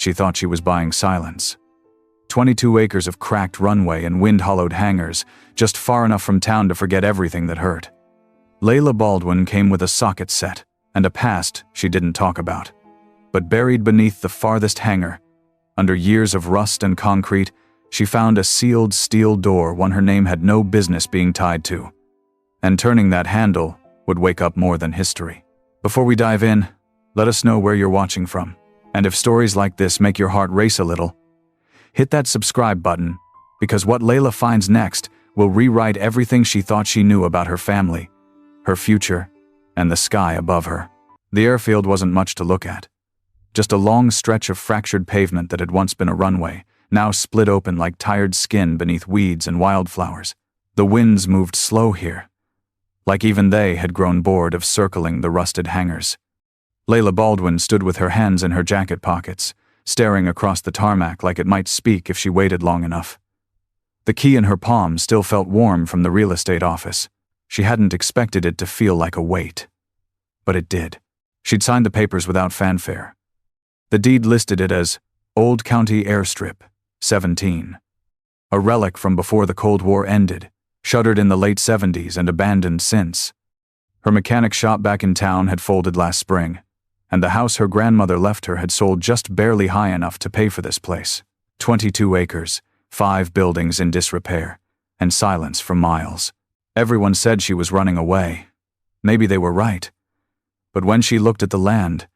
She thought she was buying silence. 22 acres of cracked runway and wind-hollowed hangars, just far enough from town to forget everything that hurt. Layla Baldwin came with a socket set and a past she didn't talk about. But buried beneath the farthest hangar, under years of rust and concrete, she found a sealed steel door, one her name had no business being tied to. And turning that handle would wake up more than history. Before we dive in, let us know where you're watching from. And if stories like this make your heart race a little, hit that subscribe button, because what Layla finds next will rewrite everything she thought she knew about her family, her future, and the sky above her. The airfield wasn't much to look at. Just a long stretch of fractured pavement that had once been a runway, now split open like tired skin beneath weeds and wildflowers. The winds moved slow here, like even they had grown bored of circling the rusted hangars. Layla Baldwin stood with her hands in her jacket pockets, staring across the tarmac like it might speak if she waited long enough. The key in her palm still felt warm from the real estate office. She hadn't expected it to feel like a weight. But it did. She'd signed the papers without fanfare. The deed listed it as Old County Airstrip, 17. A relic from before the Cold War ended, shuttered in the late 70s and abandoned since. Her mechanic shop back in town had folded last spring, and the house her grandmother left her had sold just barely high enough to pay for this place. 22 acres, 5 buildings in disrepair, and silence for miles. Everyone said she was running away. Maybe they were right. But when she looked at the land,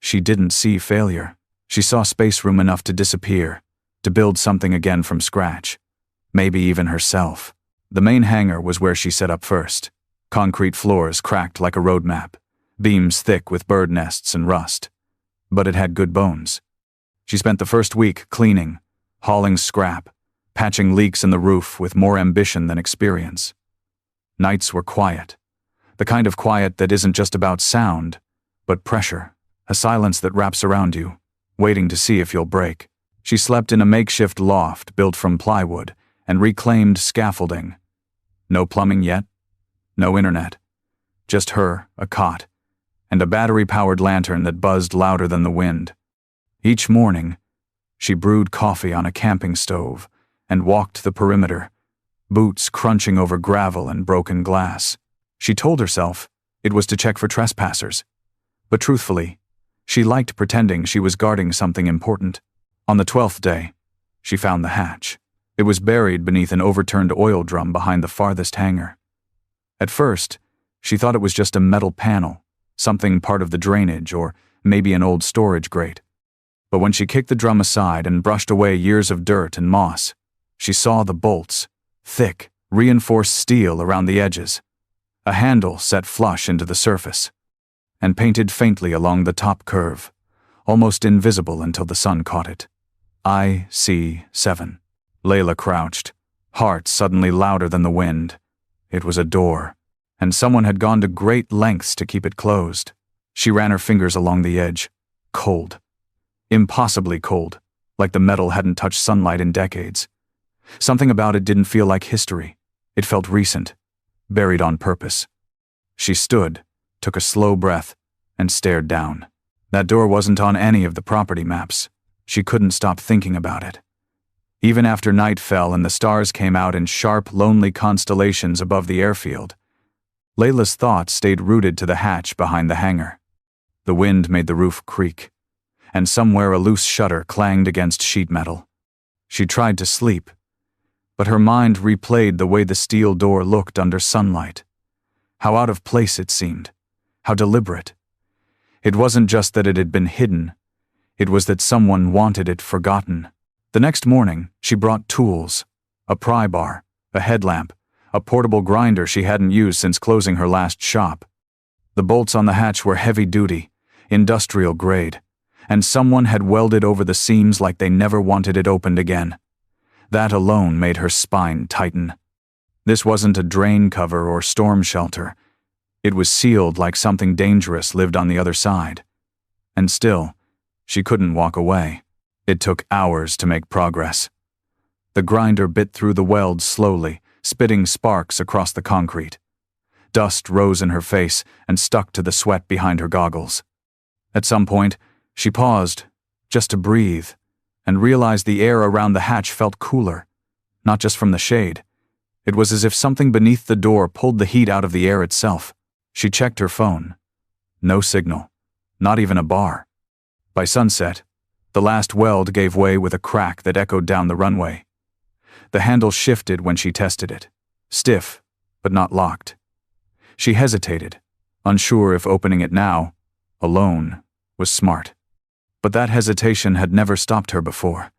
she didn't see failure. She saw space room enough to disappear, to build something again from scratch. Maybe even herself. The main hangar was where she set up first. Concrete floors cracked like a road map, beams thick with bird nests and rust. But it had good bones. She spent the first week cleaning, hauling scrap, patching leaks in the roof with more ambition than experience. Nights were quiet. The kind of quiet that isn't just about sound, but pressure. A silence that wraps around you, waiting to see if you'll break. She slept in a makeshift loft built from plywood and reclaimed scaffolding. No plumbing yet, no internet. Just her, a cot, and a battery-powered lantern that buzzed louder than the wind. Each morning, she brewed coffee on a camping stove and walked the perimeter, boots crunching over gravel and broken glass. She told herself it was to check for trespassers. But truthfully, she liked pretending she was guarding something important. On the 12th day, she found the hatch. It was buried beneath an overturned oil drum behind the farthest hangar. At first, she thought it was just a metal panel, something part of the drainage or maybe an old storage grate. But when she kicked the drum aside and brushed away years of dirt and moss, she saw the bolts, thick, reinforced steel around the edges, a handle set flush into the surface, and painted faintly along the top curve, almost invisible until the sun caught it. IC-7. Layla crouched, heart suddenly louder than the wind. It was a door, and someone had gone to great lengths to keep it closed. She ran her fingers along the edge. Cold. Impossibly cold, like the metal hadn't touched sunlight in decades. Something about it didn't feel like history. It felt recent, buried on purpose. She stood, took a slow breath, and stared down. That door wasn't on any of the property maps. She couldn't stop thinking about it. Even after night fell and the stars came out in sharp, lonely constellations above the airfield, Layla's thoughts stayed rooted to the hatch behind the hangar. The wind made the roof creak, and somewhere a loose shutter clanged against sheet metal. She tried to sleep, but her mind replayed the way the steel door looked under sunlight. How out of place it seemed. How deliberate. It wasn't just that it had been hidden. It was that someone wanted it forgotten. The next morning, she brought tools, a pry bar, a headlamp, a portable grinder she hadn't used since closing her last shop. The bolts on the hatch were heavy-duty, industrial grade, and someone had welded over the seams like they never wanted it opened again. That alone made her spine tighten. This wasn't a drain cover or storm shelter. It was sealed like something dangerous lived on the other side. And still, she couldn't walk away. It took hours to make progress. The grinder bit through the weld slowly, spitting sparks across the concrete. Dust rose in her face and stuck to the sweat behind her goggles. At some point, she paused, just to breathe, and realized the air around the hatch felt cooler, not just from the shade. It was as if something beneath the door pulled the heat out of the air itself. She checked her phone. No signal, not even a bar. By sunset, the last weld gave way with a crack that echoed down the runway. The handle shifted when she tested it, stiff, but not locked. She hesitated, unsure if opening it now, alone, was smart. But that hesitation had never stopped her before.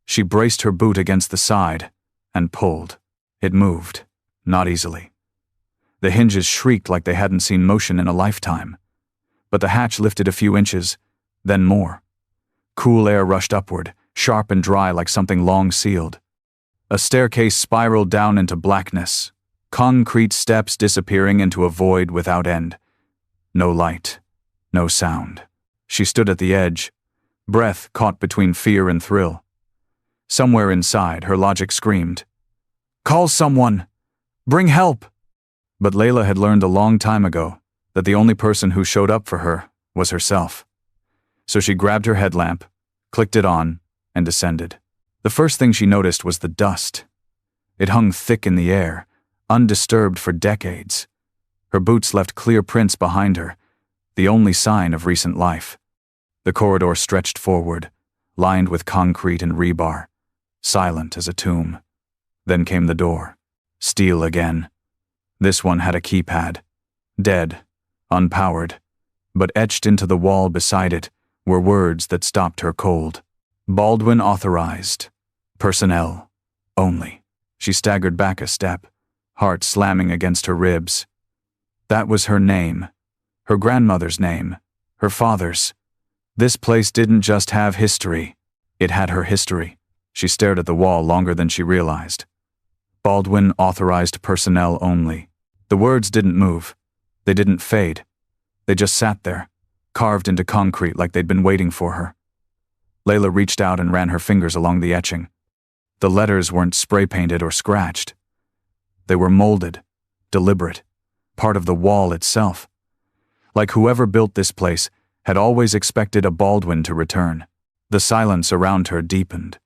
She braced her boot against the side and pulled. It moved, not easily. The hinges shrieked like they hadn't seen motion in a lifetime. But the hatch lifted a few inches, then more. Cool air rushed upward, sharp and dry like something long sealed. A staircase spiraled down into blackness, concrete steps disappearing into a void without end. No light, no sound. She stood at the edge, breath caught between fear and thrill. Somewhere inside, her logic screamed, "Call someone! Bring help!" But Layla had learned a long time ago that the only person who showed up for her was herself. So she grabbed her headlamp, clicked it on, and descended. The first thing she noticed was the dust. It hung thick in the air, undisturbed for decades. Her boots left clear prints behind her, the only sign of recent life. The corridor stretched forward, lined with concrete and rebar, silent as a tomb. Then came the door. Steel again. This one had a keypad. Dead, unpowered, but etched into the wall beside it were words that stopped her cold. Baldwin authorized. Personnel. Only. She staggered back a step, heart slamming against her ribs. That was her name. Her grandmother's name. Her father's. This place didn't just have history. It had her history. She stared at the wall longer than she realized. Baldwin authorized personnel only. The words didn't move. They didn't fade. They just sat there, carved into concrete like they'd been waiting for her. Layla reached out and ran her fingers along the etching. The letters weren't spray-painted or scratched. They were molded, deliberate, part of the wall itself. Like whoever built this place had always expected a Baldwin to return. The silence around her deepened.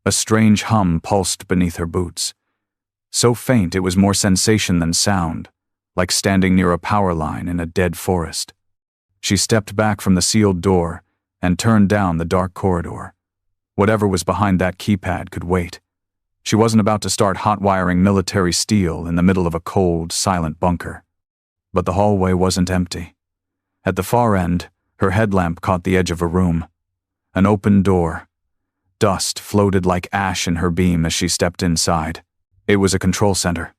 A strange hum pulsed beneath her boots. So faint it was more sensation than sound, like standing near a power line in a dead forest. She stepped back from the sealed door and turned down the dark corridor. Whatever was behind that keypad could wait. She wasn't about to start hot-wiring military steel in the middle of a cold, silent bunker. But the hallway wasn't empty. At the far end, her headlamp caught the edge of a room. An open door. Dust floated like ash in her beam as she stepped inside. It was a control center.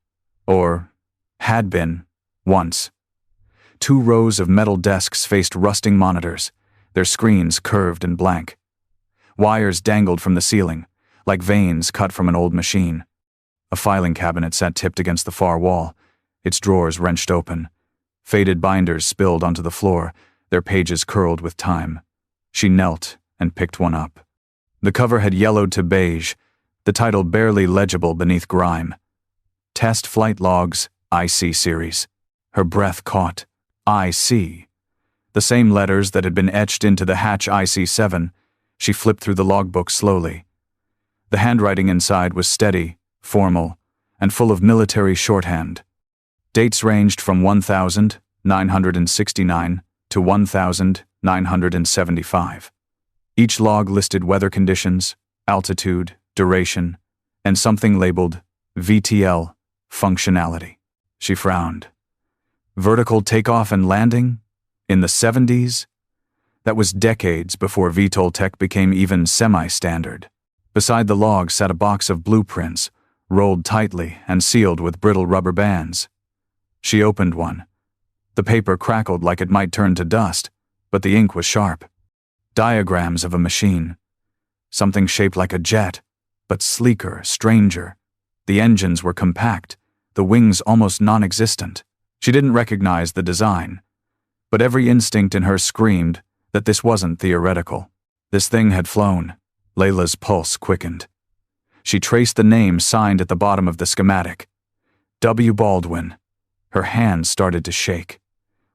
Or had been, once. 2 rows of metal desks faced rusting monitors, their screens curved and blank. Wires dangled from the ceiling, like veins cut from an old machine. A filing cabinet sat tipped against the far wall, its drawers wrenched open. Faded binders spilled onto the floor, their pages curled with time. She knelt and picked one up. The cover had yellowed to beige, the title barely legible beneath grime. Test Flight Logs, IC Series. Her breath caught. IC. The same letters that had been etched into the hatch IC-7. She flipped through the logbook slowly. The handwriting inside was steady, formal, and full of military shorthand. Dates ranged from 1969 to 1975. Each log listed weather conditions, altitude, duration, and something labeled VTL, functionality. She frowned. Vertical takeoff and landing? In the 70s? That was decades before VTOL tech became even semi-standard. Beside the log sat a box of blueprints, rolled tightly and sealed with brittle rubber bands. She opened one. The paper crackled like it might turn to dust, but the ink was sharp. Diagrams of a machine. Something shaped like a jet, but sleeker, stranger. The engines were compact, the wings almost non-existent. She didn't recognize the design, but every instinct in her screamed that this wasn't theoretical. This thing had flown. Layla's pulse quickened. She traced the name signed at the bottom of the schematic. W. Baldwin. Her hands started to shake.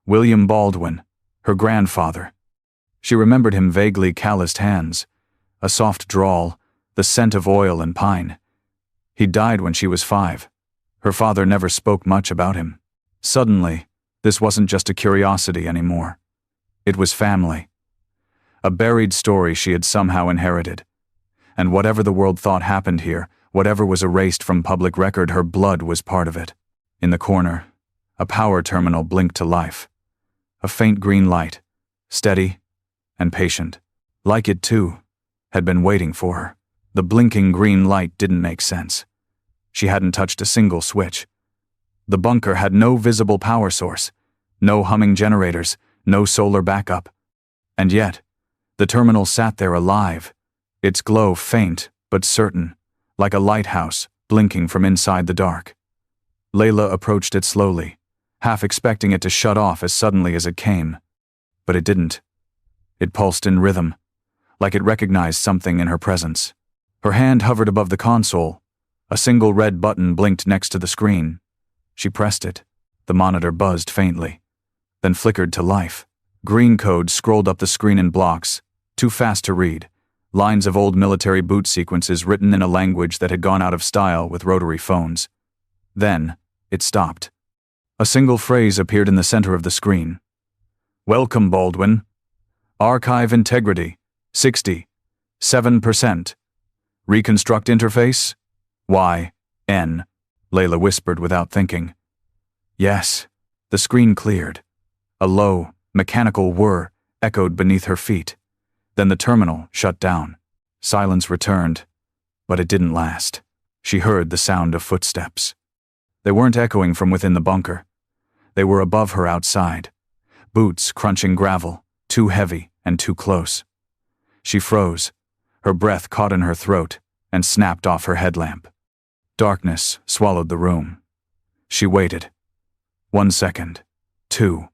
William Baldwin, her grandfather. She remembered him vaguely calloused hands, A soft drawl, the scent of oil and pine. He died when she was 5. Her father never spoke much about him. Suddenly, this wasn't just a curiosity anymore. It was family. A buried story she had somehow inherited. And whatever the world thought happened here, whatever was erased from public record, her blood was part of it. In the corner, a power terminal blinked to life. A faint green light, steady and patient. Like it, too, had been waiting for her. The blinking green light didn't make sense. She hadn't touched a single switch. The bunker had no visible power source, no humming generators, no solar backup. And yet, the terminal sat there alive, its glow faint but certain, like a lighthouse blinking from inside the dark. Layla approached it slowly, half expecting it to shut off as suddenly as it came. But it didn't. It pulsed in rhythm, like it recognized something in her presence. Her hand hovered above the console. A single red button blinked next to the screen. She pressed it. The monitor buzzed faintly, then flickered to life. Green code scrolled up the screen in blocks, too fast to read. Lines of old military boot sequences written in a language that had gone out of style with rotary phones. Then, it stopped. A single phrase appeared in the center of the screen. "Welcome, Baldwin. Archive integrity, 67%. Reconstruct interface, Y-N," Layla whispered without thinking. Yes. The screen cleared. A low, mechanical whir echoed beneath her feet. Then the terminal shut down. Silence returned, but it didn't last. She heard the sound of footsteps. They weren't echoing from within the bunker. They were above her outside. Boots crunching gravel, too heavy and too close. She froze. Her breath caught in her throat and snapped off her headlamp. Darkness swallowed the room. She waited. 1 second. 2.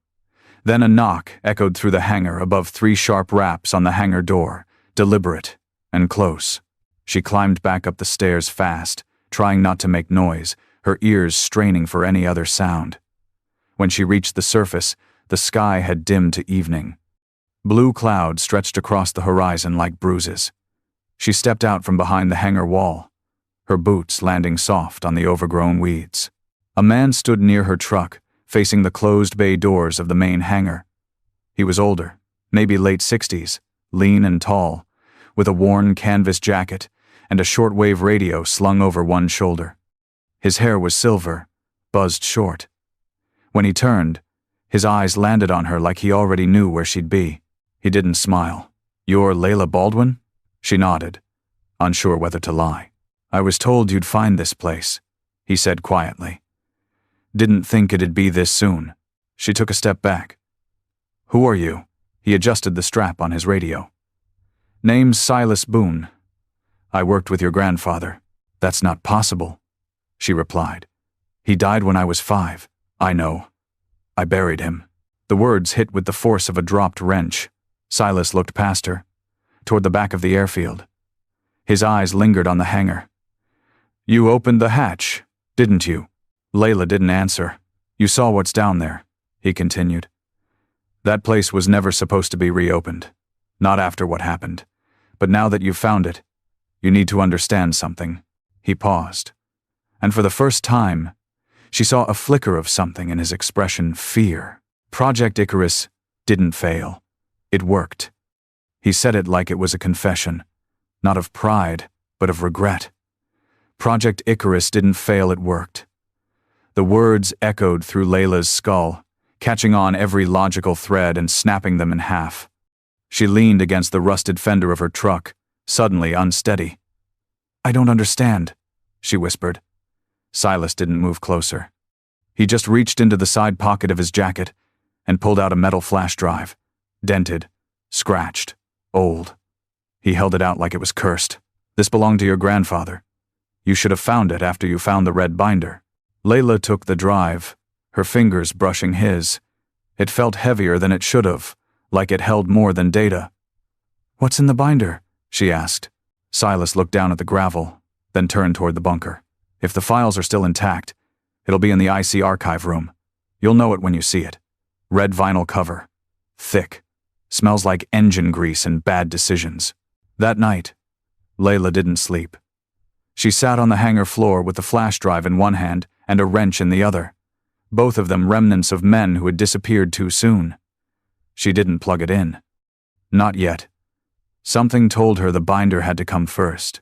Then a knock echoed through the hangar above 3 sharp raps on the hangar door, deliberate and close. She climbed back up the stairs fast, trying not to make noise, her ears straining for any other sound. When she reached the surface, the sky had dimmed to evening. Blue clouds stretched across the horizon like bruises. She stepped out from behind the hangar wall, her boots landing soft on the overgrown weeds. A man stood near her truck, facing the closed bay doors of the main hangar. He was older, maybe late 60s, lean and tall, with a worn canvas jacket and a shortwave radio slung over one shoulder. His hair was silver, buzzed short. When he turned, his eyes landed on her like he already knew where she'd be. He didn't smile. "You're Layla Baldwin?" She nodded, unsure whether to lie. "I was told you'd find this place," he said quietly. "Didn't think it'd be this soon." She took a step back. "Who are you?" He adjusted the strap on his radio. "Name's Silas Boone. I worked with your grandfather." "That's not possible," she replied. "He died when I was 5. "I know. I buried him." The words hit with the force of a dropped wrench. Silas looked past her, toward the back of the airfield. His eyes lingered on the hangar. "You opened the hatch, didn't you?" Layla didn't answer. "You saw what's down there," he continued. "That place was never supposed to be reopened. Not after what happened. But now that you've found it, you need to understand something." He paused. And for the first time, she saw a flicker of something in his expression: fear. Project Icarus didn't fail. It worked. He said it like it was a confession, not of pride, but of regret. Project Icarus didn't fail, it worked. The words echoed through Layla's skull, catching on every logical thread and snapping them in half. She leaned against the rusted fender of her truck, suddenly unsteady. "I don't understand," she whispered. Silas didn't move closer. He just reached into the side pocket of his jacket and pulled out a metal flash drive, dented, scratched, old. He held it out like it was cursed. "This belonged to your grandfather. You should have found it after you found the red binder." Layla took the drive, her fingers brushing his. It felt heavier than it should have, like it held more than data. "What's in the binder?" she asked. Silas looked down at the gravel, then turned toward the bunker. "If the files are still intact, it'll be in the IC archive room. You'll know it when you see it. Red vinyl cover. Thick. Smells like engine grease and bad decisions." That night, Layla didn't sleep. She sat on the hangar floor with the flash drive in one hand and a wrench in the other, both of them remnants of men who had disappeared too soon. She didn't plug it in. Not yet. Something told her the binder had to come first.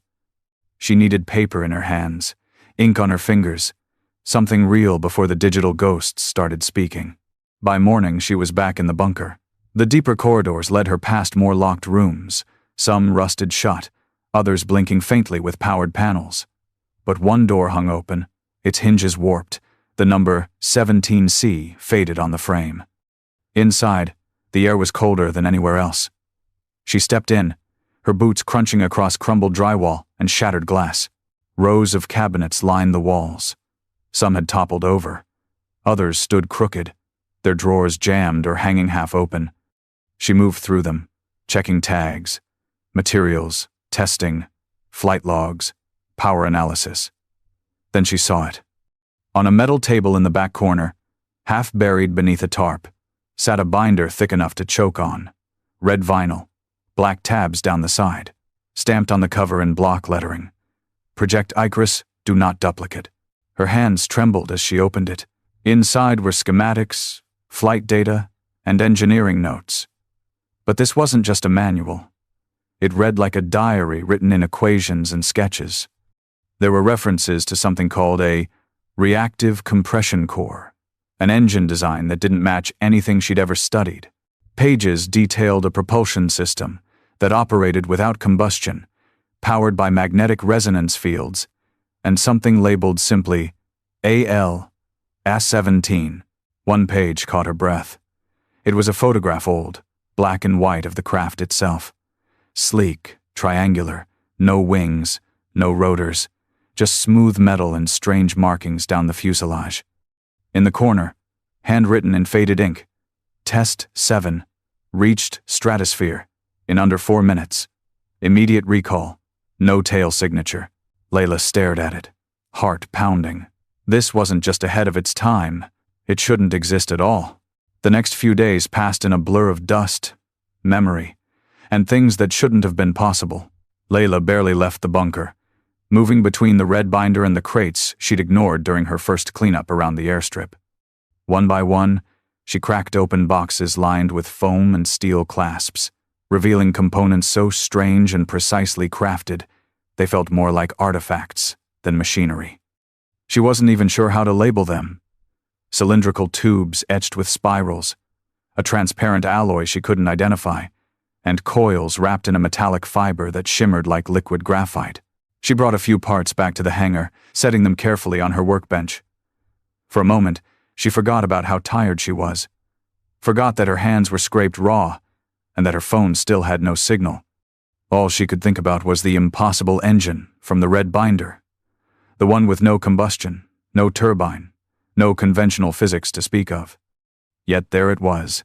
She needed paper in her hands, ink on her fingers, something real before the digital ghosts started speaking. By morning, she was back in the bunker. The deeper corridors led her past more locked rooms, some rusted shut, others blinking faintly with powered panels. But one door hung open, its hinges warped, the number 17C faded on the frame. Inside, the air was colder than anywhere else. She stepped in, her boots crunching across crumbled drywall and shattered glass. Rows of cabinets lined the walls. Some had toppled over. Others stood crooked, their drawers jammed or hanging half open. She moved through them, checking tags, materials, testing, flight logs, power analysis. Then she saw it. On a metal table in the back corner, half buried beneath a tarp, sat a binder thick enough to choke on. Red vinyl, black tabs down the side, stamped on the cover in block lettering. Project Icarus, do not duplicate. Her hands trembled as she opened it. Inside were schematics, flight data, and engineering notes. But this wasn't just a manual. It read like a diary written in equations and sketches. There were references to something called a reactive compression core, an engine design that didn't match anything she'd ever studied. Pages detailed a propulsion system that operated without combustion, powered by magnetic resonance fields, and something labeled simply AL-A17. One page caught her breath. It was a photograph old, black and white of the craft itself. Sleek, triangular, no wings, no rotors, just smooth metal and strange markings down the fuselage. In the corner, handwritten in faded ink, Test 7, reached stratosphere, in under 4 minutes. Immediate recall, no tail signature. Layla stared at it, heart pounding. This wasn't just ahead of its time, it shouldn't exist at all. The next few days passed in a blur of dust, memory, and things that shouldn't have been possible. Layla barely left the bunker, moving between the red binder and the crates she'd ignored during her first cleanup around the airstrip. One by one, she cracked open boxes lined with foam and steel clasps, revealing components so strange and precisely crafted, they felt more like artifacts than machinery. She wasn't even sure how to label them. Cylindrical tubes etched with spirals, a transparent alloy she couldn't identify, and coils wrapped in a metallic fiber that shimmered like liquid graphite. She brought a few parts back to the hangar, setting them carefully on her workbench. For a moment, she forgot about how tired she was, forgot that her hands were scraped raw, and that her phone still had no signal. All she could think about was the impossible engine from the red binder, the one with no combustion, no turbine, no conventional physics to speak of. Yet there it was,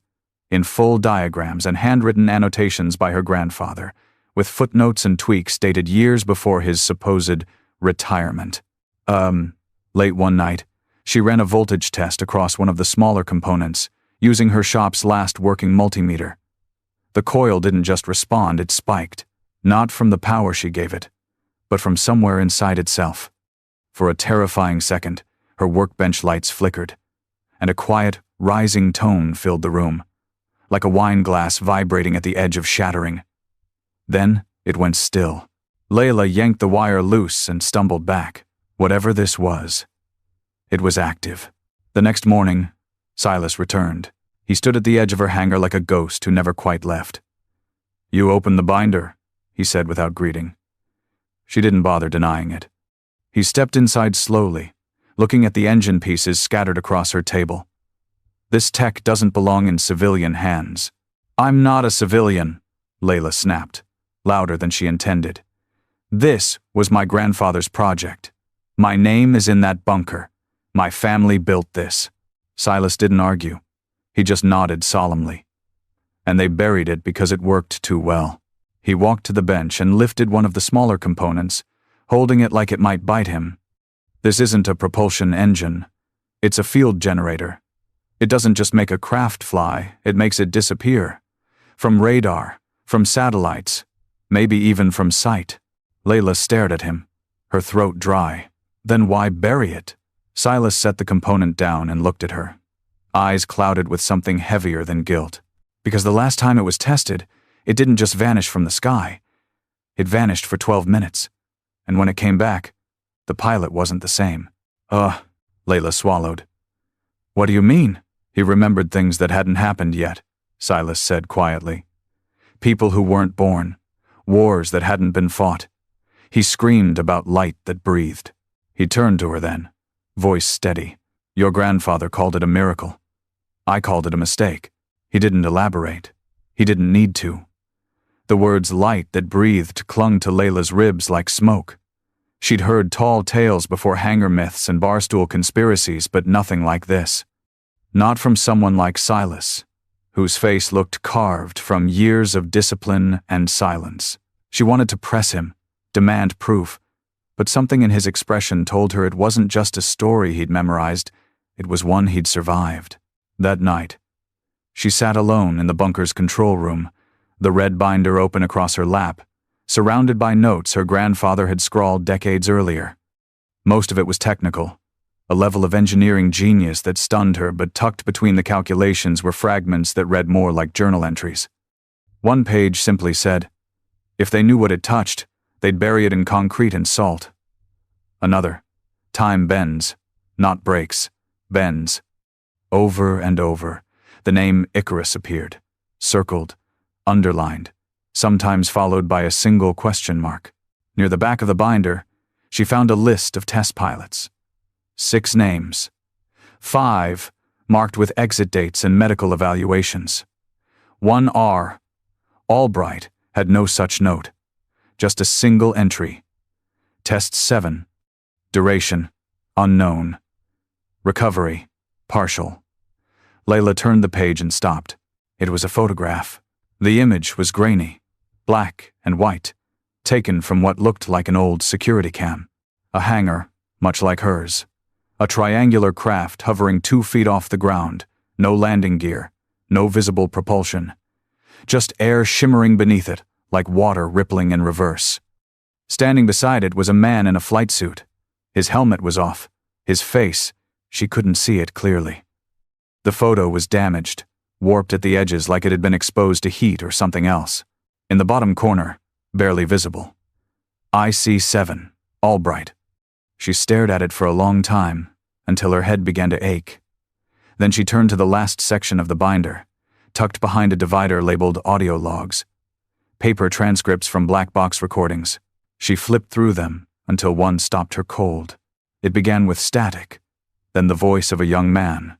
in full diagrams and handwritten annotations by her grandfather, with footnotes and tweaks dated years before his supposed retirement. Late one night, she ran a voltage test across one of the smaller components, using her shop's last working multimeter. The coil didn't just respond, it spiked, not from the power she gave it, but from somewhere inside itself. For a terrifying second, her workbench lights flickered, and a quiet, rising tone filled the room, like a wine glass vibrating at the edge of shattering. Then it went still. Layla yanked the wire loose and stumbled back. Whatever this was, it was active. The next morning, Silas returned. He stood at the edge of her hangar like a ghost who never quite left. "You opened the binder," he said without greeting. She didn't bother denying it. He stepped inside slowly, looking at the engine pieces scattered across her table. "This tech doesn't belong in civilian hands." "I'm not a civilian," Layla snapped, louder than she intended. "This was my grandfather's project. My name is in that bunker. My family built this." Silas didn't argue. He just nodded solemnly. And they buried it because it worked too well. He walked to the bench and lifted one of the smaller components, holding it like it might bite him. "This isn't a propulsion engine. It's a field generator. It doesn't just make a craft fly, it makes it disappear. From radar, from satellites, maybe even from sight." Layla stared at him, her throat dry. Then why bury it? Silas set the component down and looked at her, eyes clouded with something heavier than guilt. Because the last time it was tested, it didn't just vanish from the sky. It vanished for 12 minutes. And when it came back, the pilot wasn't the same. Layla swallowed. What do you mean? He remembered things that hadn't happened yet, Silas said quietly. People who weren't born, wars that hadn't been fought. He screamed about light that breathed. He turned to her then, voice steady. Your grandfather called it a miracle. I called it a mistake. He didn't elaborate. He didn't need to. The words light that breathed clung to Layla's ribs like smoke. She'd heard tall tales before, hangar myths and barstool conspiracies, but nothing like this. Not from someone like Silas, whose face looked carved from years of discipline and silence. She wanted to press him, demand proof, but something in his expression told her it wasn't just a story he'd memorized, it was one he'd survived. That night, she sat alone in the bunker's control room, the red binder open across her lap, surrounded by notes her grandfather had scrawled decades earlier. Most of it was technical, a level of engineering genius that stunned her, but tucked between the calculations were fragments that read more like journal entries. One page simply said, if they knew what it touched, they'd bury it in concrete and salt. Another, time bends, not breaks, bends. Over and over, the name Icarus appeared, circled, underlined, sometimes followed by a single question mark. Near the back of the binder, she found a list of test pilots. 6 names. 5 marked with exit dates and medical evaluations. 1 R. Albright had no such note. Just a single entry. Test 7. Duration, unknown. Recovery, partial. Layla turned the page and stopped. It was a photograph. The image was grainy, black and white, taken from what looked like an old security cam. A hangar, much like hers. A triangular craft hovering 2 feet off the ground, no landing gear, no visible propulsion. Just air shimmering beneath it, like water rippling in reverse. Standing beside it was a man in a flight suit. His helmet was off. His face, she couldn't see it clearly. The photo was damaged, warped at the edges like it had been exposed to heat or something else. In the bottom corner, barely visible. IC-7, Albright. She stared at it for a long time, until her head began to ache. Then she turned to the last section of the binder, tucked behind a divider labeled audio logs. Paper transcripts from black box recordings. She flipped through them until one stopped her cold. It began with static, then the voice of a young man.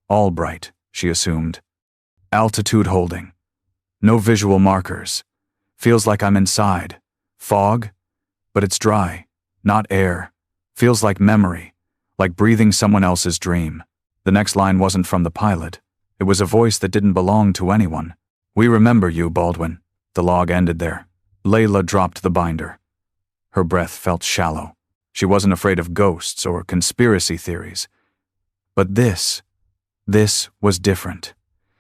Albright, she assumed. Altitude holding. No visual markers. Feels like I'm inside. Fog? But it's dry, not air. Feels like memory, like breathing someone else's dream. The next line wasn't from the pilot. It was a voice that didn't belong to anyone. We remember you, Baldwin. The log ended there. Layla dropped the binder. Her breath felt shallow. She wasn't afraid of ghosts or conspiracy theories. But this was different.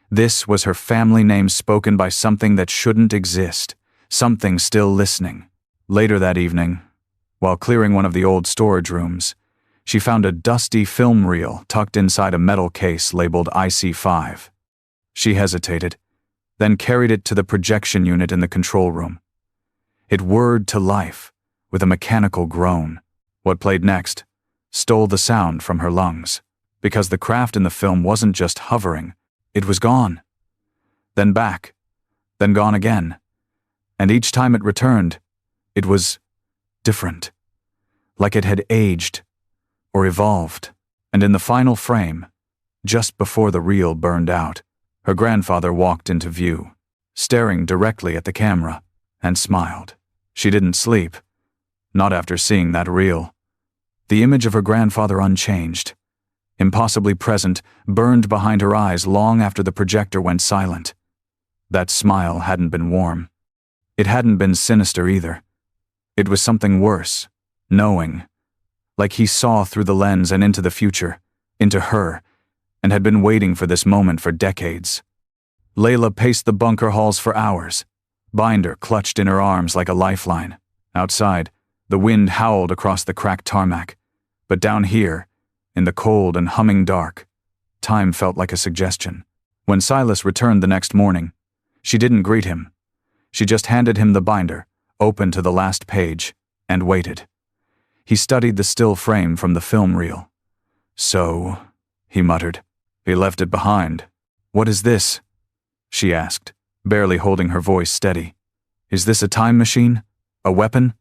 This was her family name spoken by something that shouldn't exist, something still listening. Later that evening, while clearing one of the old storage rooms, she found a dusty film reel tucked inside a metal case labeled IC-5. She hesitated, then carried it to the projection unit in the control room. It whirred to life, with a mechanical groan. What played next stole the sound from her lungs, because the craft in the film wasn't just hovering, it was gone. Then back, then gone again. And each time it returned, it was different, like it had aged or evolved. And in the final frame, just before the reel burned out, her grandfather walked into view, staring directly at the camera, and smiled. She didn't sleep, not after seeing that reel. The image of her grandfather unchanged, impossibly present, burned behind her eyes long after the projector went silent. That smile hadn't been warm. It hadn't been sinister either. It was something worse, knowing, like he saw through the lens and into the future, into her, and had been waiting for this moment for decades. Layla paced the bunker halls for hours, binder clutched in her arms like a lifeline. Outside, the wind howled across the cracked tarmac. But down here, in the cold and humming dark, time felt like a suggestion. When Silas returned the next morning, she didn't greet him. She just handed him the binder, opened to the last page, and waited. He studied the still frame from the film reel. "So," he muttered, "he left it behind. What is this?" she asked, barely holding her voice steady. "Is this a time machine? A weapon?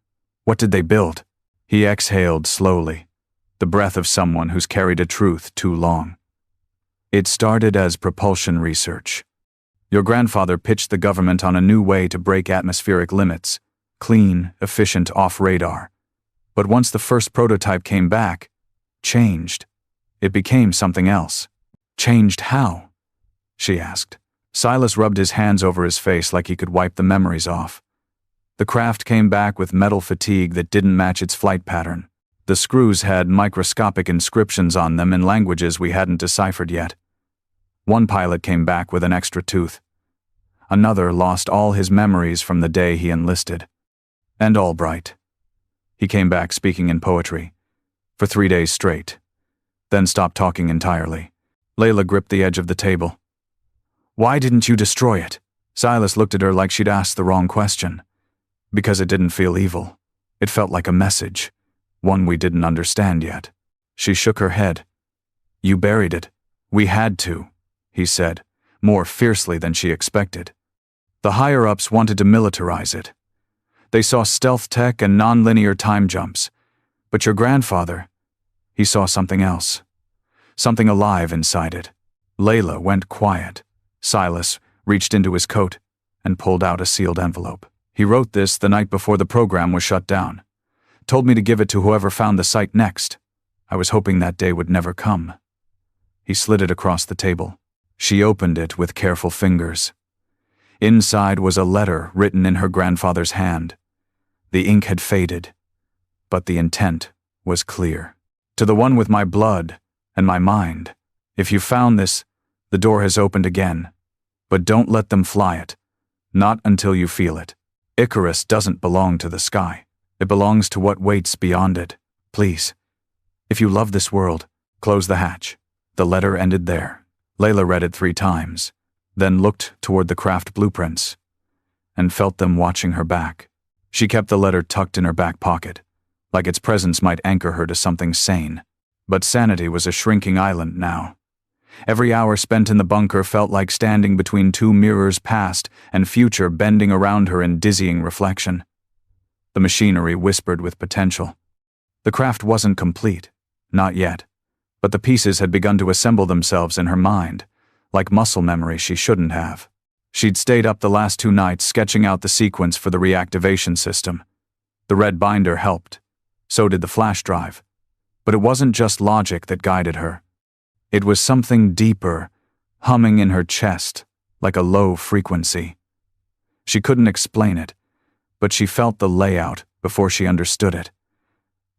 What did they build?" He exhaled slowly, the breath of someone who's carried a truth too long. "It started as propulsion research. Your grandfather pitched the government on a new way to break atmospheric limits, clean, efficient off-radar. But once the first prototype came back, changed. It became something else." "Changed how?" she asked. Silas rubbed his hands over his face like he could wipe the memories off. The craft came back with metal fatigue that didn't match its flight pattern. The screws had microscopic inscriptions on them in languages we hadn't deciphered yet. One pilot came back with an extra tooth. Another lost all his memories from the day he enlisted. And Albright. He came back speaking in poetry, for 3 days straight, then stopped talking entirely. Layla gripped the edge of the table. "Why didn't you destroy it?" Silas looked at her like she'd asked the wrong question. "Because it didn't feel evil. It felt like a message, one we didn't understand yet." She shook her head. "You buried it. We had to," he said, more fiercely than she expected. "The higher-ups wanted to militarize it. They saw stealth tech and non-linear time jumps. But your grandfather, he saw something else. Something alive inside it." Layla went quiet. Silas reached into his coat and pulled out a sealed envelope. "He wrote this the night before the program was shut down. Told me to give it to whoever found the site next. I was hoping that day would never come." He slid it across the table. She opened it with careful fingers. Inside was a letter written in her grandfather's hand. The ink had faded, but the intent was clear. "To the one with my blood and my mind. If you found this, the door has opened again. But don't let them fly it. Not until you feel it. Icarus doesn't belong to the sky. It belongs to what waits beyond it. Please, if you love this world, close the hatch." The letter ended there. Layla read it 3 times, then looked toward the craft blueprints, and felt them watching her back. She kept the letter tucked in her back pocket, like its presence might anchor her to something sane. But sanity was a shrinking island now. Every hour spent in the bunker felt like standing between 2 mirrors, past and future bending around her in dizzying reflection. The machinery whispered with potential. The craft wasn't complete, not yet, but the pieces had begun to assemble themselves in her mind, like muscle memory she shouldn't have. She'd stayed up the last 2 nights sketching out the sequence for the reactivation system. The red binder helped. So did the flash drive. But it wasn't just logic that guided her. It was something deeper, humming in her chest, like a low frequency. She couldn't explain it, but she felt the layout before she understood it.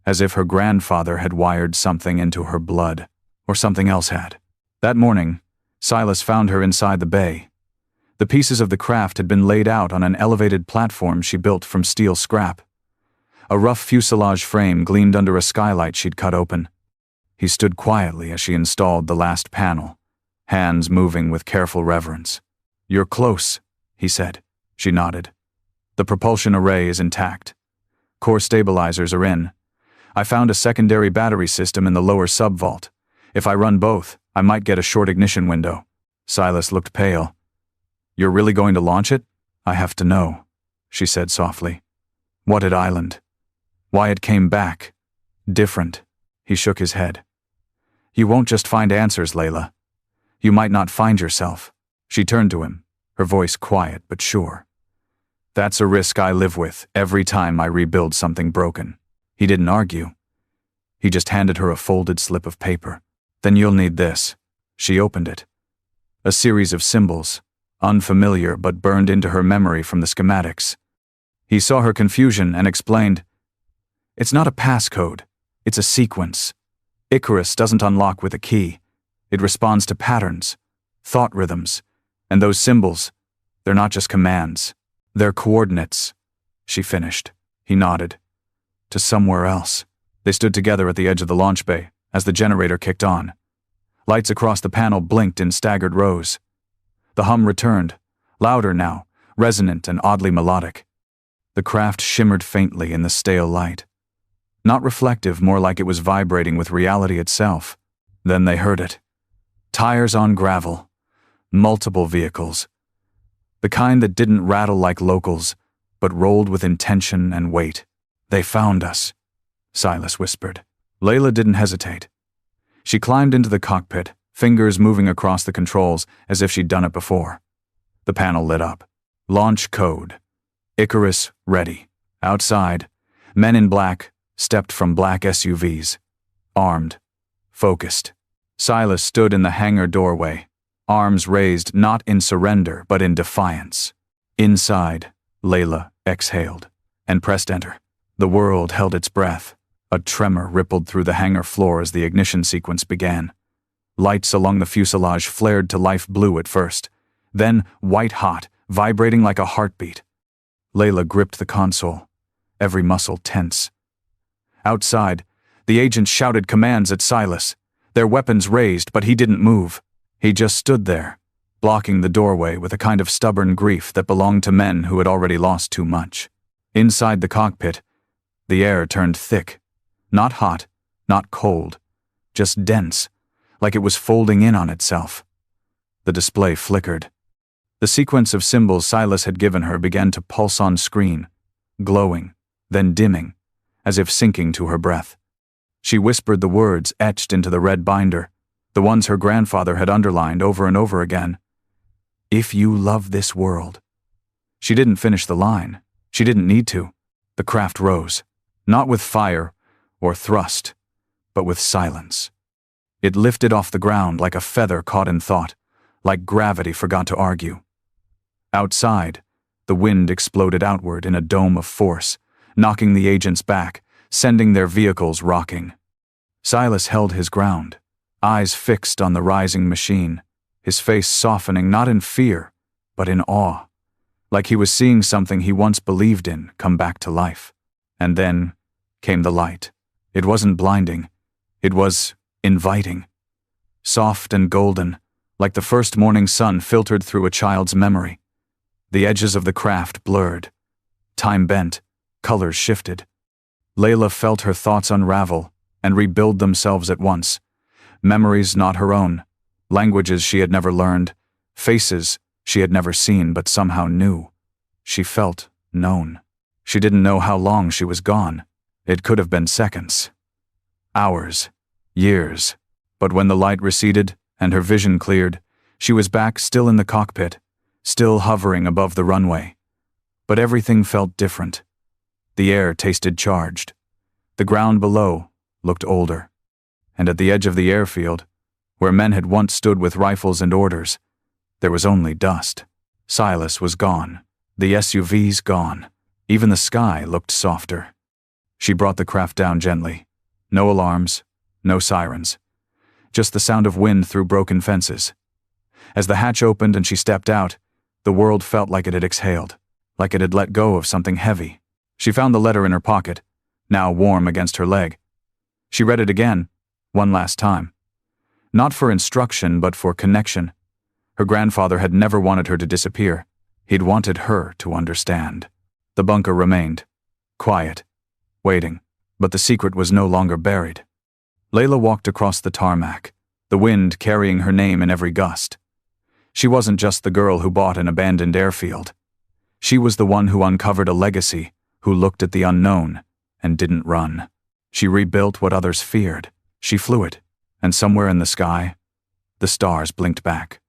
As if her grandfather had wired something into her blood, or something else had. That morning, Silas found her inside the bay. The pieces of the craft had been laid out on an elevated platform she built from steel scrap. A rough fuselage frame gleamed under a skylight she'd cut open. He stood quietly as she installed the last panel, hands moving with careful reverence. "You're close," he said. She nodded. "The propulsion array is intact. Core stabilizers are in. I found a secondary battery system in the lower sub-vault. If I run both, I might get a short ignition window." Silas looked pale. "You're really going to launch it?" "I have to know," she said softly. "What at Island? Why it came back? Different." He shook his head. "You won't just find answers, Layla. You might not find yourself." She turned to him, her voice quiet but sure. "That's a risk I live with every time I rebuild something broken." He didn't argue. He just handed her a folded slip of paper. "Then you'll need this." She opened it. A series of symbols, unfamiliar but burned into her memory from the schematics. He saw her confusion and explained, "It's not a passcode. It's a sequence. Icarus doesn't unlock with a key. It responds to patterns, thought rhythms, and those symbols, they're not just commands. They're coordinates," she finished. He nodded. To somewhere else. They stood together at the edge of the launch bay as the generator kicked on. Lights across the panel blinked in staggered rows. The hum returned, louder now, resonant and oddly melodic. The craft shimmered faintly in the stale light. Not reflective, more like it was vibrating with reality itself. Then they heard it. Tires on gravel. Multiple vehicles. The kind that didn't rattle like locals, but rolled with intention and weight. They found us, Silas whispered. Layla didn't hesitate. She climbed into the cockpit, fingers moving across the controls as if she'd done it before. The panel lit up. Launch code. Icarus ready. Outside, men in black stepped from black SUVs. Armed. Focused. Silas stood in the hangar doorway, arms raised not in surrender but in defiance. Inside, Layla exhaled and pressed enter. The world held its breath. A tremor rippled through the hangar floor as the ignition sequence began. Lights along the fuselage flared to life blue at first, then white-hot, vibrating like a heartbeat. Layla gripped the console, every muscle tense. Outside, the agents shouted commands at Silas, their weapons raised, but he didn't move. He just stood there, blocking the doorway with a kind of stubborn grief that belonged to men who had already lost too much. Inside the cockpit, the air turned thick. Not hot, not cold, just dense, like it was folding in on itself. The display flickered. The sequence of symbols Silas had given her began to pulse on screen, glowing, then dimming, as if sinking to her breath. She whispered the words etched into the red binder, the ones her grandfather had underlined over and over again. If you love this world. She didn't finish the line. She didn't need to. The craft rose, not with fire or thrust, but with silence. It lifted off the ground like a feather caught in thought, like gravity forgot to argue. Outside, the wind exploded outward in a dome of force, knocking the agents back, sending their vehicles rocking. Silas held his ground, eyes fixed on the rising machine, his face softening not in fear, but in awe, like he was seeing something he once believed in come back to life. And then came the light. It wasn't blinding. It was inviting. Soft and golden, like the first morning sun filtered through a child's memory. The edges of the craft blurred. Time bent, colors shifted. Layla felt her thoughts unravel and rebuild themselves at once. Memories not her own, languages she had never learned, faces she had never seen but somehow knew. She felt known. She didn't know how long she was gone. It could have been seconds, hours, years. But when the light receded and her vision cleared, she was back still in the cockpit, still hovering above the runway. But everything felt different. The air tasted charged. The ground below looked older. And at the edge of the airfield, where men had once stood with rifles and orders, there was only dust. Silas was gone. The SUVs gone. Even the sky looked softer. She brought the craft down gently. No alarms, no sirens. Just the sound of wind through broken fences. As the hatch opened and she stepped out, the world felt like it had exhaled, like it had let go of something heavy. She found the letter in her pocket, now warm against her leg. She read it again, one last time. Not for instruction, but for connection. Her grandfather had never wanted her to disappear. He'd wanted her to understand. The bunker remained, quiet, waiting, but the secret was no longer buried. Layla walked across the tarmac, the wind carrying her name in every gust. She wasn't just the girl who bought an abandoned airfield. She was the one who uncovered a legacy, who looked at the unknown and didn't run. She rebuilt what others feared. She flew it, and somewhere in the sky, the stars blinked back.